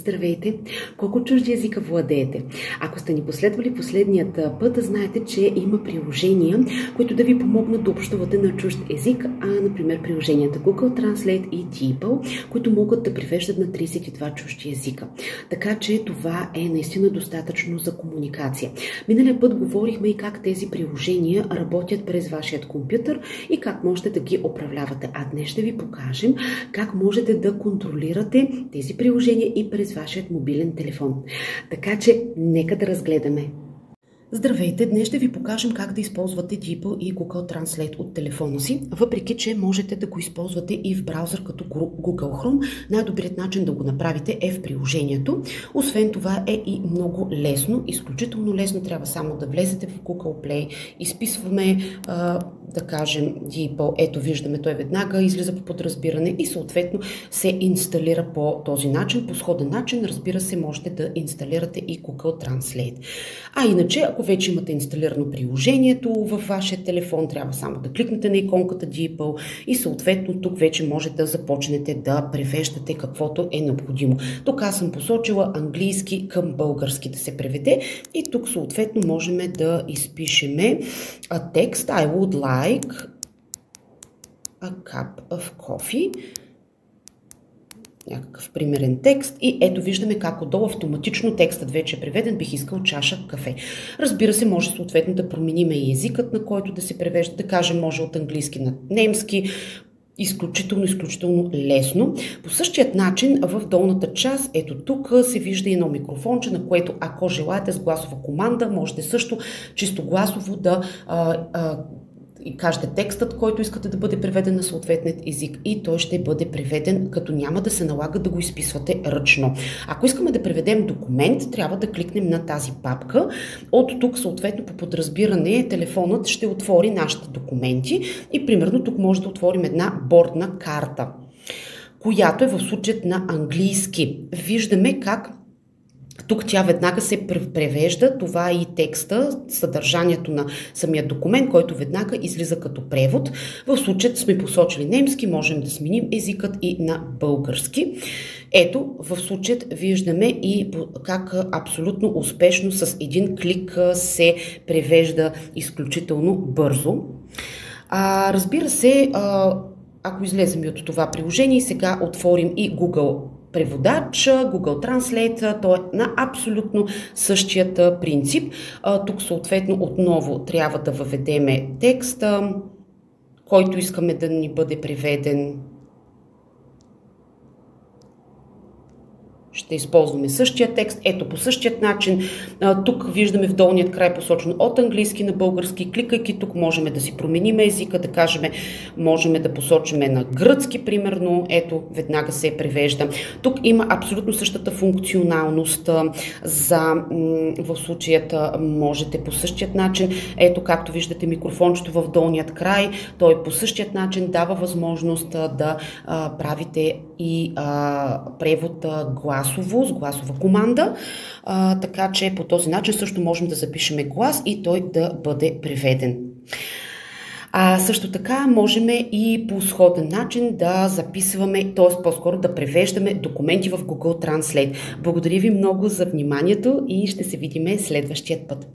Здравейте! Колко чужди езика владеете? Ако сте ни последвали последният път, знаете, че има приложения, които да ви помогнат да общувате на чужд език, например приложенията Google Translate и DeepL, които могат да превеждат на 32 чужди езика. Така че това е наистина достатъчно за комуникация. Миналия път говорихме и как тези приложения работят през вашият компютър и как можете да ги управлявате. А днес ще ви покажем как можете да контролирате тези приложения и през вашият мобилен телефон. Така че, нека да разгледаме. Здравейте! Днес ще ви покажем как да използвате DeepL и Google Translate от телефона си, въпреки че можете да го използвате и в браузър като Google Chrome. Най-добрият начин да го направите е в приложението. Освен това е и много лесно, изключително лесно. Трябва само да влезете в Google Play, изписваме, да кажем, DeepL. Ето виждаме, той веднага излиза по подразбиране и съответно се инсталира по този начин. По сходен начин, разбира се, можете да инсталирате и Google Translate. А иначе, ако вече имате инсталирано приложението във вашия телефон, трябва само да кликнете на иконката DeepL и съответно тук вече може да започнете да превеждате каквото е необходимо. Тук аз съм посочила английски към български да се преведе и тук съответно можем да изпишеме текст I would like a cup of coffee. Някакъв примерен текст и ето виждаме как отдолу автоматично текстът вече е преведен, бих искал чаша кафе. Разбира се, може съответно да променим и езикът, на който да се превежда, да кажем може от английски на немски, изключително лесно. По същият начин в долната част, ето тук се вижда едно микрофонче, на което ако желаете с гласова команда, можете също чисто гласово да и кажете текстът, който искате да бъде преведен на съответният език и той ще бъде преведен, като няма да се налага да го изписвате ръчно. Ако искаме да преведем документ, трябва да кликнем на тази папка. От тук съответно по подразбиране телефонът ще отвори нашите документи и примерно тук може да отворим една бордна карта, която е в случаят на английски. Виждаме как тук тя веднага се превежда, това е и текста, съдържанието на самия документ, който веднага излиза като превод. В случая сме посочили немски, можем да сменим езикът и на български. Ето, в случая виждаме и как абсолютно успешно с един клик се превежда изключително бързо. Разбира се, ако излезем и от това приложение и сега отворим и Google преводач, Google Translate, то е на абсолютно същият принцип. Тук съответно отново трябва да въведеме текста, който искаме да ни бъде преведен. Ще използваме същия текст. Ето по същият начин. Тук виждаме в долният край посочено от английски на български. Кликайки тук можем да си променим езика, да кажем, можем да посочим на гръцки примерно. Ето веднага се превежда. Тук има абсолютно същата функционалност в случаята можете по същият начин. Ето както виждате микрофончето в долният край. Той по същият начин дава възможност да правите и превод гласово, с гласова команда, така че по този начин също можем да запишем глас и той да бъде преведен. Също така можем и по сходен начин да записваме, т.е. по-скоро да превеждаме документи в Google Translate. Благодаря ви много за вниманието и ще се видим следващият път.